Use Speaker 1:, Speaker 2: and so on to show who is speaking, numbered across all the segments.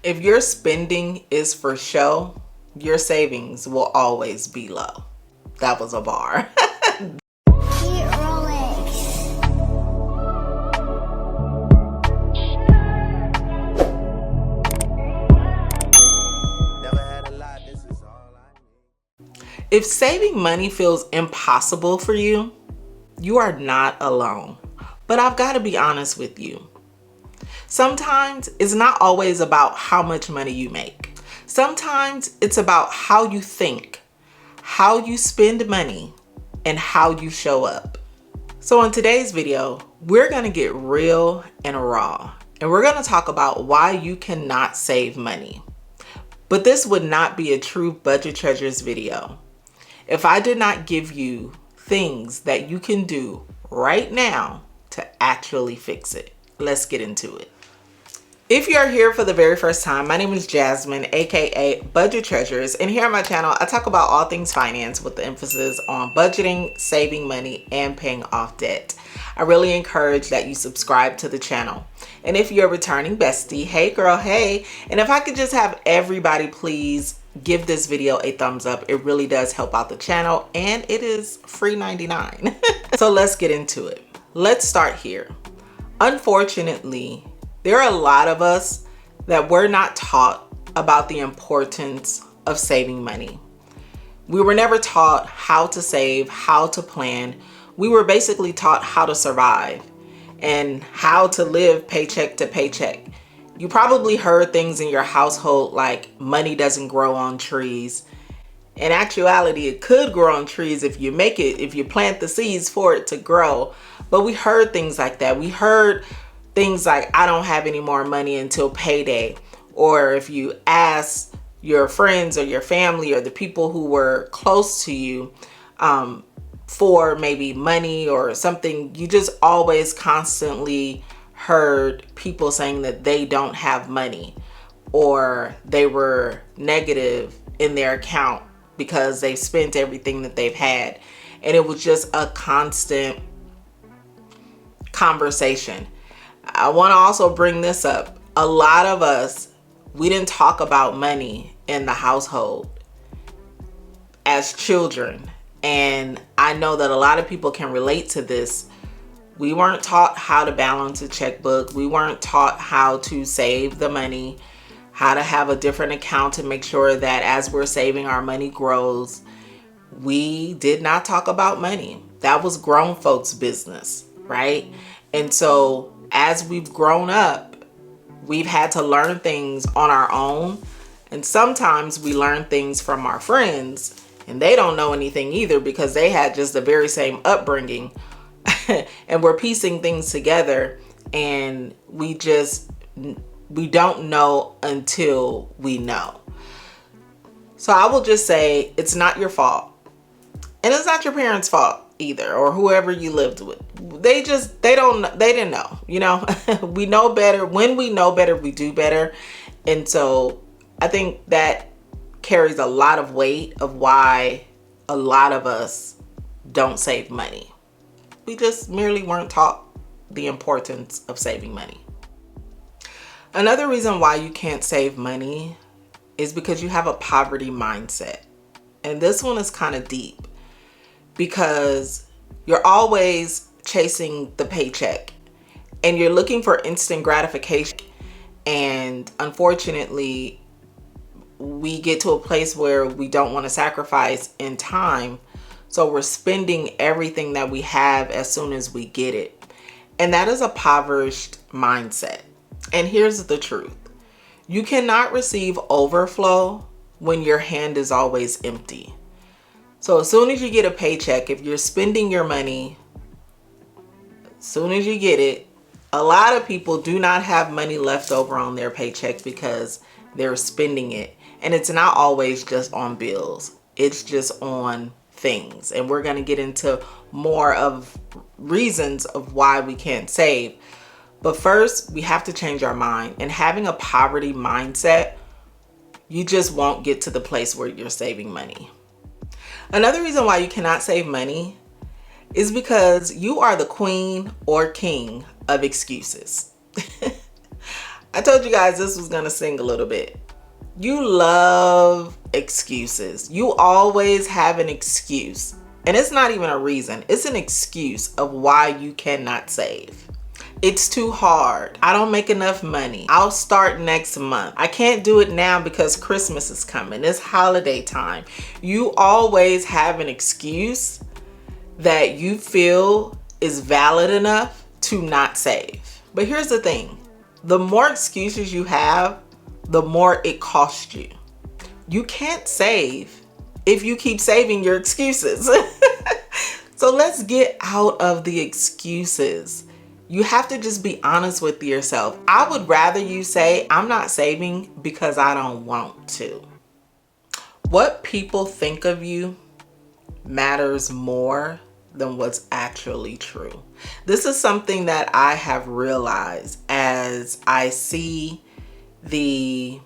Speaker 1: If your spending is for show, your savings will always be low. That was a bar. If saving money feels impossible for you, you are not alone. But I've got to be honest with you. Sometimes it's not always about how much money you make. Sometimes it's about how you think, how you spend money, and how you show up. So in today's video, we're going to get real and raw, and we're going to talk about why you cannot save money. But this would not be a true Budget Treasures video if I did not give you things that you can do right now to actually fix it. Let's get into it. If you're here for the very first time, my name is Jasmine, aka Budget Treasures, and here on my channel, I talk about all things finance with the emphasis on budgeting, saving money, and paying off debt. I really encourage that you subscribe to the channel. And if you're a returning bestie, hey girl, hey. And if I could just have everybody please give this video a thumbs up. It really does help out the channel, and it is free 99. So let's get into it. Let's start here. Unfortunately, there are a lot of us that were not taught about the importance of saving money. We were never taught how to save, how to plan. We were basically taught how to survive and how to live paycheck to paycheck. You probably heard things in your household like money doesn't grow on trees. In actuality, it could grow on trees if you plant the seeds for it to grow. But we heard things like that. We heard things like, I don't have any more money until payday. Or if you ask your friends or your family or the people who were close to you for maybe money or something, you just always constantly heard people saying that they don't have money or they were negative in their account because they spent everything that they've had. And it was just a constant conversation. I want to also bring this up. A lot of us, we didn't talk about money in the household as children. And I know that a lot of people can relate to this. We weren't taught how to balance a checkbook. We weren't taught how to save the money, how to have a different account to make sure that as we're saving, our money grows. We did not talk about money. That was grown folks' business, right? And so as we've grown up, we've had to learn things on our own. And sometimes we learn things from our friends and they don't know anything either because they had just the very same upbringing. And we're piecing things together and we don't know until we know. So I will just say it's not your fault. And it's not your parents' fault either, or whoever you lived with. They didn't know, you know. We know better. When we know better, we do better. And so I think that carries a lot of weight of why a lot of us don't save money. We just merely weren't taught the importance of saving money. Another reason why you can't save money is because you have a poverty mindset. And this one is kind of deep because you're always chasing the paycheck and you're looking for instant gratification. And unfortunately, we get to a place where we don't want to sacrifice in time. So we're spending everything that we have as soon as we get it. And that is a impoverished mindset. And here's the truth. You cannot receive overflow when your hand is always empty. So as soon as you get a paycheck, if you're spending your money, as soon as you get it, a lot of people do not have money left over on their paycheck because they're spending it. And it's not always just on bills. It's just on things. And we're going to get into more of reasons of why we can't save. But first, we have to change our mind. And having a poverty mindset, you just won't get to the place where you're saving money. Another reason why you cannot save money is because you are the queen or king of excuses. I told you guys this was gonna sing a little bit. You love excuses. You always have an excuse. And it's not even a reason. It's an excuse of why you cannot save. It's too hard. I don't make enough money. I'll start next month. I can't do it now because Christmas is coming. It's holiday time. You always have an excuse that you feel is valid enough to not save. But here's the thing. The more excuses you have, the more it costs you. You can't save if you keep saving your excuses. So let's get out of the excuses. You have to just be honest with yourself. I would rather you say, I'm not saving because I don't want to. What people think of you matters more than what's actually true. This is something that I have realized as I see the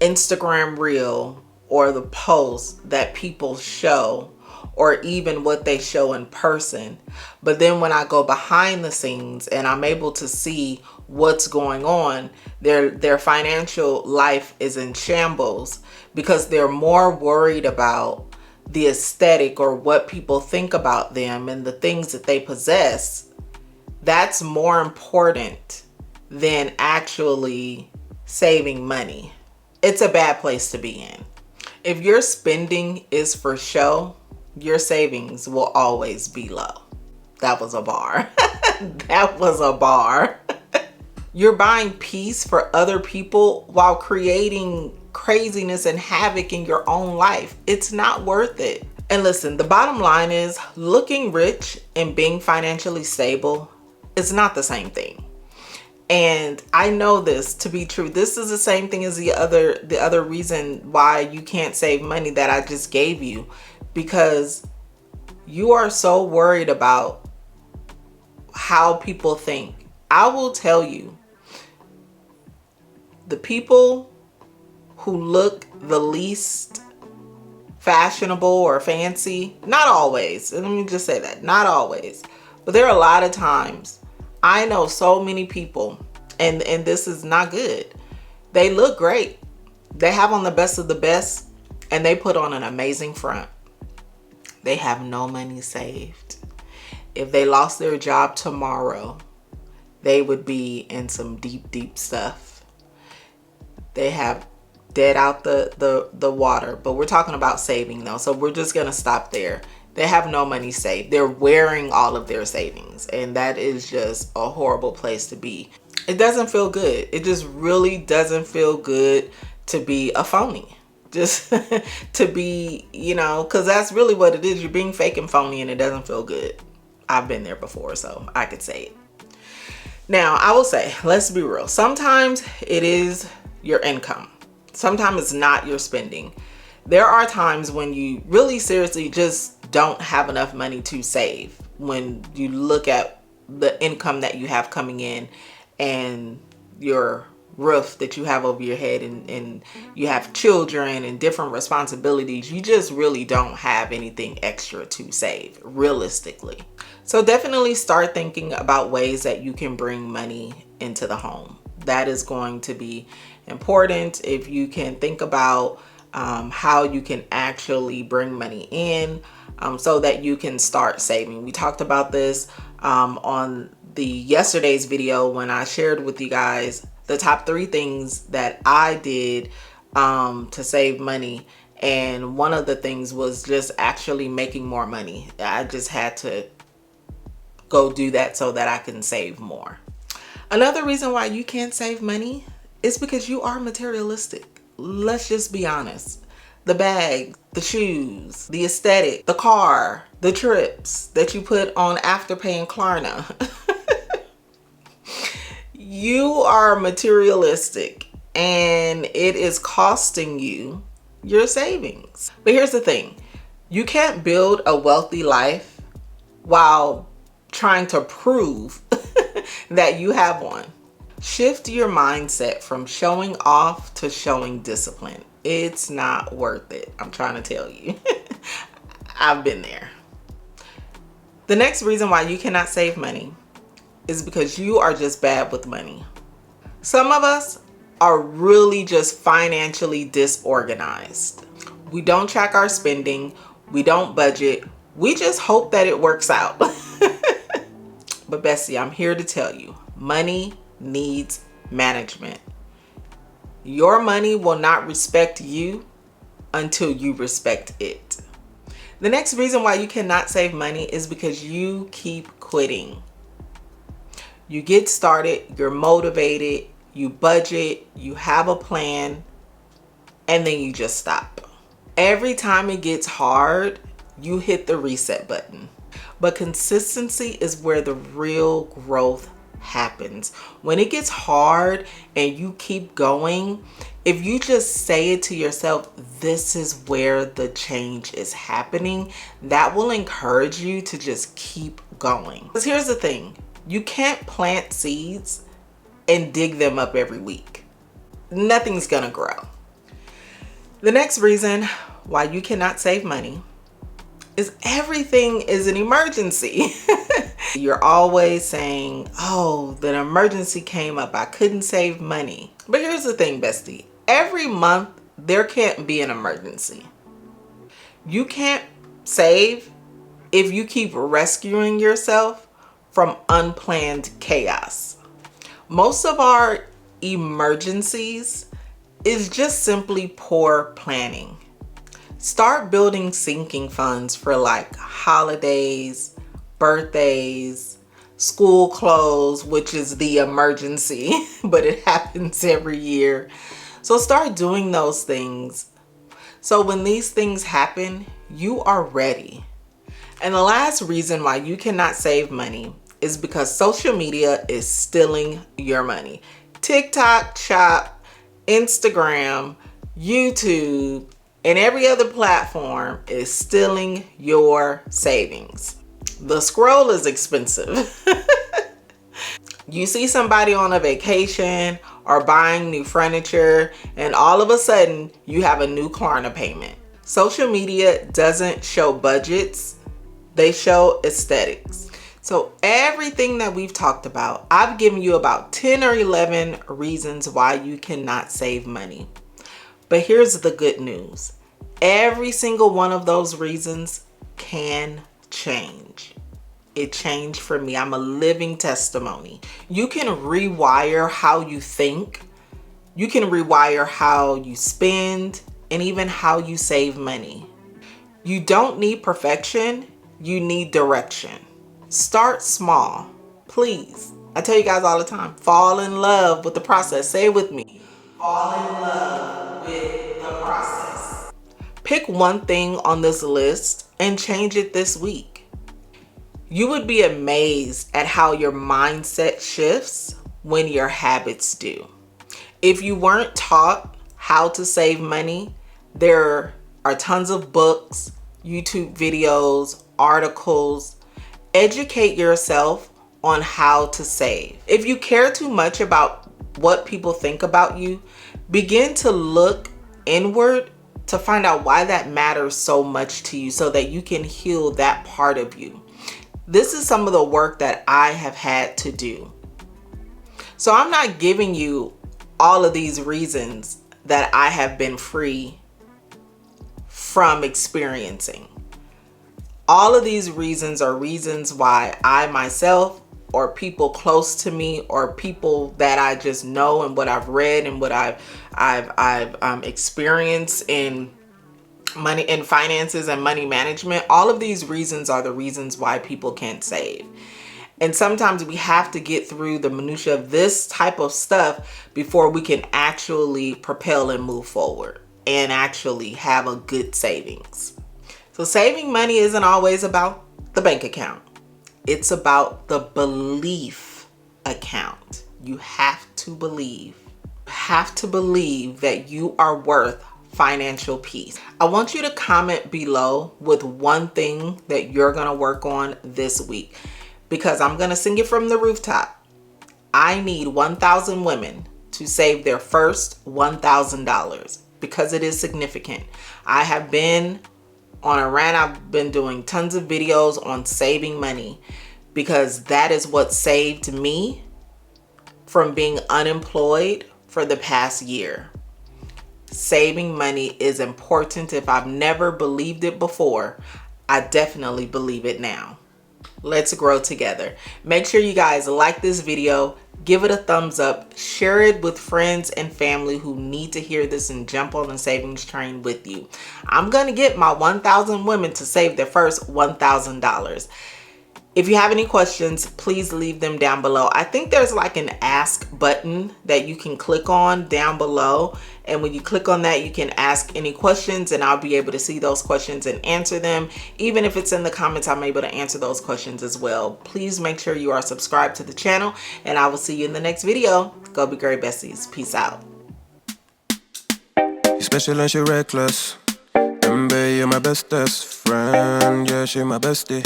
Speaker 1: Instagram reel or the posts that people show, or even what they show in person. But then when I go behind the scenes and I'm able to see what's going on, their financial life is in shambles because they're more worried about the aesthetic or what people think about them and the things that they possess. That's more important than actually saving money. It's a bad place to be in. If your spending is for show, your savings will always be low. That was a bar. That was a bar. You're buying peace for other people while creating craziness and havoc in your own life. It's not worth it. And listen, the bottom line is looking rich and being financially stable is not the same thing. And I know this to be true. This is the same thing as the other reason why you can't save money that I just gave you, because you are so worried about how people think. I will tell you, the people who look the least fashionable or fancy, not always, and let me just say that, not always, but there are a lot of times I know so many people, and this is not good. They look great. They have on the best of the best, and they put on an amazing front. They have no money saved. If they lost their job tomorrow, they would be in some deep, deep stuff. They have dead out the water, but we're talking about saving though. So we're just going to stop there. They have no money saved. They're wearing all of their savings, and that is just a horrible place to be. It doesn't feel good. It just really doesn't feel good to be a phony. Just to be, because that's really what it is. You're being fake and phony, and it doesn't feel good. I've been there before, so I could say it. Now, I will say, let's be real. Sometimes it is your income. Sometimes it's not your spending. There are times when you really seriously just don't have enough money to save. When you look at the income that you have coming in and your roof that you have over your head, and you have children and different responsibilities, you just really don't have anything extra to save realistically. So definitely start thinking about ways that you can bring money into the home. That is going to be important. If you can think about how you can actually bring money in so that you can start saving. We talked about this on the yesterday's video when I shared with you guys the top 3 things that I did to save money. And one of the things was just actually making more money. I just had to go do that so that I can save more. Another reason why you can't save money is because you are materialistic. Let's just be honest. The bag, the shoes, the aesthetic, the car, the trips that you put on Afterpay and Klarna. You are materialistic, and it is costing you your savings. But here's the thing. You can't build a wealthy life while trying to prove that you have one. Shift your mindset from showing off to showing discipline. It's not worth it. I'm trying to tell you. I've been there. The next reason why you cannot save money is because you are just bad with money. Some of us are really just financially disorganized. We don't track our spending. We don't budget. We just hope that it works out. But Bessie, I'm here to tell you, money needs management. Your money will not respect you until you respect it. The next reason why you cannot save money is because you keep quitting. You get started, you're motivated, you budget, you have a plan, and then you just stop. Every time it gets hard, you hit the reset button. But consistency is where the real growth happens. When it gets hard and you keep going, if you just say it to yourself, this is where the change is happening, that will encourage you to just keep going. Because here's the thing, you can't plant seeds and dig them up every week. Nothing's gonna grow. The next reason why you cannot save money is everything is an emergency. You're always saying, oh, the emergency came up, I couldn't save money. But here's the thing, bestie. Every month, there can't be an emergency. You can't save if you keep rescuing yourself from unplanned chaos. Most of our emergencies is just simply poor planning. Start building sinking funds for like holidays, birthdays, school clothes, which is the emergency, but it happens every year. So start doing those things. So when these things happen, you are ready. And the last reason why you cannot save money is because social media is stealing your money. TikTok, Shop, Instagram, YouTube, and every other platform is stealing your savings. The scroll is expensive. You see somebody on a vacation or buying new furniture, and all of a sudden you have a new Klarna payment. Social media doesn't show budgets, they show aesthetics. So everything that we've talked about, I've given you about 10 or 11 reasons why you cannot save money. But here's the good news. Every single one of those reasons can change. It changed for me. I'm a living testimony. You can rewire how you think. You can rewire how you spend and even how you save money. You don't need perfection. You need direction. Start small, please. I tell you guys all the time, fall in love with the process. Say it with me. Fall in love with the process. Pick one thing on this list and change it this week. You would be amazed at how your mindset shifts when your habits do. If you weren't taught how to save money, there are tons of books, YouTube videos, articles. Educate yourself on how to save. If you care too much about what people think about you, begin to look inward to find out why that matters so much to you so that you can heal that part of you. This is some of the work that I have had to do. So I'm not giving you all of these reasons that I have been free from experiencing. All of these reasons are reasons why I myself or people close to me or people that I just know and what I've read and what I've experienced in money and finances and money management. All of these reasons are the reasons why people can't save. And sometimes we have to get through the minutia of this type of stuff before we can actually propel and move forward and actually have a good savings. So saving money isn't always about the bank account. It's about the belief account. You have to believe. You have to believe that you are worth financial peace. I want you to comment below with one thing that you're going to work on this week, because I'm going to sing it from the rooftop. I need 1,000 women to save their first $1,000 because it is significant. I have been on a rant. I've been doing tons of videos on saving money because that is what saved me from being unemployed for the past year. Saving money is important. If I've never believed it before, I definitely believe it now. Let's grow together. Make sure you guys like this video, give it a thumbs up, share it with friends and family who need to hear this and jump on the savings train with you. I'm gonna get my 1,000 women to save their first $1,000. If you have any questions, please leave them down below. I think there's like an ask button that you can click on down below. And when you click on that, you can ask any questions and I'll be able to see those questions and answer them. Even if it's in the comments, I'm able to answer those questions as well. Please make sure you are subscribed to the channel and I will see you in the next video. Go be great, besties. Peace out.
Speaker 2: You're special and she reckless. Baby, you're my bestest friend. Yeah, she my bestie.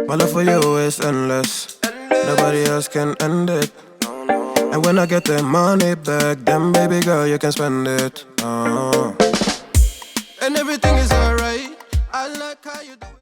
Speaker 2: My love for you is endless. Nobody else can end it. And when I get the money back, then baby girl, you can spend it. And everything is alright. I like how you do it.